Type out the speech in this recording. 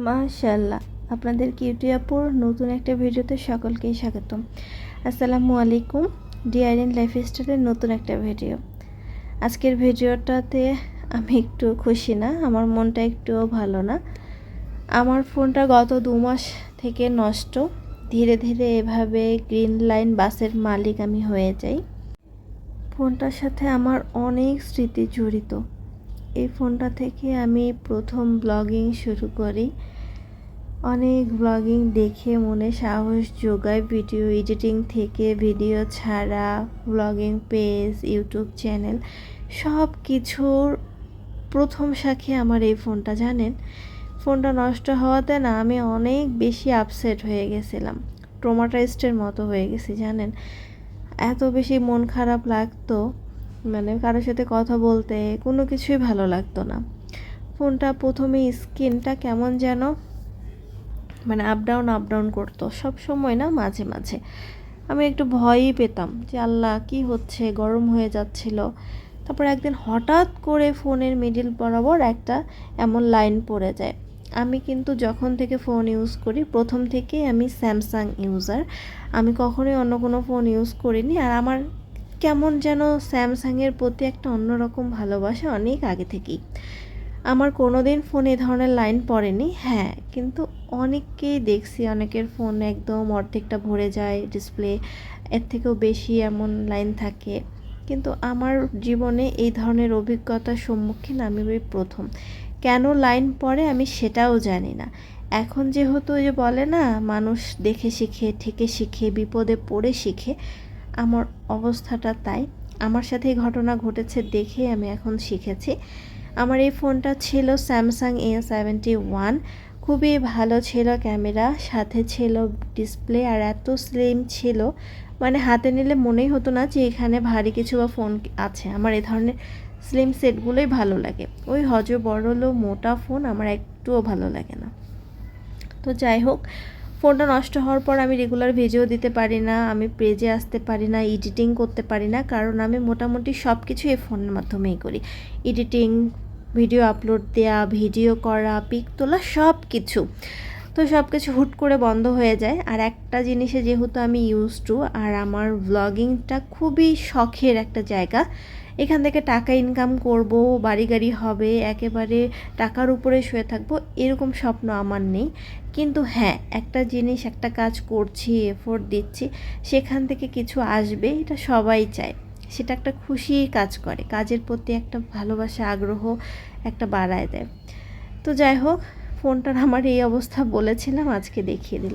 মাশাআল্লাহ, আপনাদের কিউটি আপুর নতুন একটা ভিডিওতে সকলকেই স্বাগতম। আসসালামু আলাইকুম। ডিআরএন লাইফস্টাইলের নতুন একটা ভিডিও। আজকের ভিডিওটাতে আমি একটু খুশি না, আমার মনটা একটুও ভালো না। আমার ফোনটা গত 2 মাস থেকে নষ্ট। ধীরে ধীরে এভাবে গ্রিন লাইন বাসের মালিক আমি হয়ে যাই। ফোনটার সাথে আমার অনেক স্মৃতি জড়িত। এই ফোনটা থেকে আমি প্রথম ব্লগিং শুরু করি। অনেক ব্লগিং দেখে মনে সাহস যোগায়, ভিডিও এডিটিং থেকে ভিডিও ছাড়া, ব্লগিং পেজ, ইউটিউব চ্যানেল সব কিছুর প্রথম সাক্ষী আমার এই ফোনটা। জানেন, ফোনটা নষ্ট হওয়াতে না আমি অনেক বেশি আপসেট হয়ে গেছিলাম, ট্রমাটাইজডের মতো হয়ে গেছি। জানেন, এত বেশি মন খারাপ লাগতো, মানে কারোর সাথে কথা বলতে কোনো কিছুই ভালো লাগতো না। ফোনটা প্রথমে স্ক্রিনটা কেমন যেন মানে আপ ডাউন করতো, সব সময় না, মাঝে মাঝে আমি একটু ভয়ই পেতাম যে আল্লাহ কি হচ্ছে, গরম হয়ে যাচ্ছিল। তারপর একদিন হঠাৎ করে ফোনের মিডিল বরাবর একটা এমন লাইন পড়ে যায়। আমি কিন্তু যখন থেকে ফোন ইউজ করি প্রথম থেকেই আমি স্যামসাং ইউজার, আমি কখনোই অন্য কোনো ফোন ইউজ করিনি। আর আমার কেমন যেন স্যামসাংয়ের প্রতি একটা অন্যরকম ভালোবাসা অনেক আগে থেকেই। আমার কোনো দিন ফোনে এ ধরনের লাইন পড়েনি, হ্যাঁ, কিন্তু অনেককেই দেখছি, অনেকের ফোন একদম অর্ধেকটা ভরে যায় ডিসপ্লে, এর থেকেও বেশি এমন লাইন থাকে। কিন্তু আমার জীবনে এই ধরনের অভিজ্ঞতার সম্মুখীন আমি ওই প্রথম। কেন লাইন পড়ে আমি সেটাও জানি না। এখন যেহেতু ওই যে বলে না, মানুষ দেখে শিখে, থেকে শিখে, বিপদে পড়ে শিখে, আমার অবস্থাটা তাই। আমার সাথে এই ঘটনা ঘটেছে দেখে আমি এখন শিখেছি। আমার এই ফোনটা ছিল স্যামসাং A71, খুবই ভালো ছিল ক্যামেরা, সাথে ছিল ডিসপ্লে, আর এত স্লিম ছিল মানে হাতে নিলে মনেই হতো না যে এখানে ভারী কিছু বা ফোন আছে। আমার এই ধরনের স্লিম সেটগুলোই ভালো লাগে, ওই বড়লো মোটা ফোন আমার একটুও ভালো লাগে না। তো যাই হোক, ফোনটা নষ্ট হওয়ার পর আমি রেগুলার ভিডিও দিতে পারি না, আমি পেজে আসতে পারি না, এডিটিং করতে পারি না, কারণ আমি মোটামুটি সব কিছু এই ফোনের মাধ্যমেই করি। এডিটিং, ভিডিও আপলোড দেয়া, ভিডিও করা, পিক তোলা, সব কিছু। তো সব কিছু হুট করে বন্ধ হয়ে যায়। আর একটা জিনিসে যেহেতু আমি ইউজ টু, আর আমার ব্লগিংটা খুবই শখের একটা জায়গা, এখান থেকে টাকা ইনকাম করব, বাড়ি গাড়ি হবে, একেবারে টাকার উপরে শুয়ে থাকবো এরকম স্বপ্ন আমার নেই। কিন্তু হ্যাঁ, একটা জিনিস, একটা কাজ করছি, এফোর্ট দিচ্ছি, সেখান থেকে কিছু আসবে এটা সবাই চায়। সেটা একটা খুশি কাজ করে, কাজের প্রতি একটা ভালোবাসা, আগ্রহ একটা বাড়ায় দেয়। তো যাই হোক, ফোনটার আমার এই অবস্থা বলেছিলাম, আজকে দেখিয়ে দিলাম।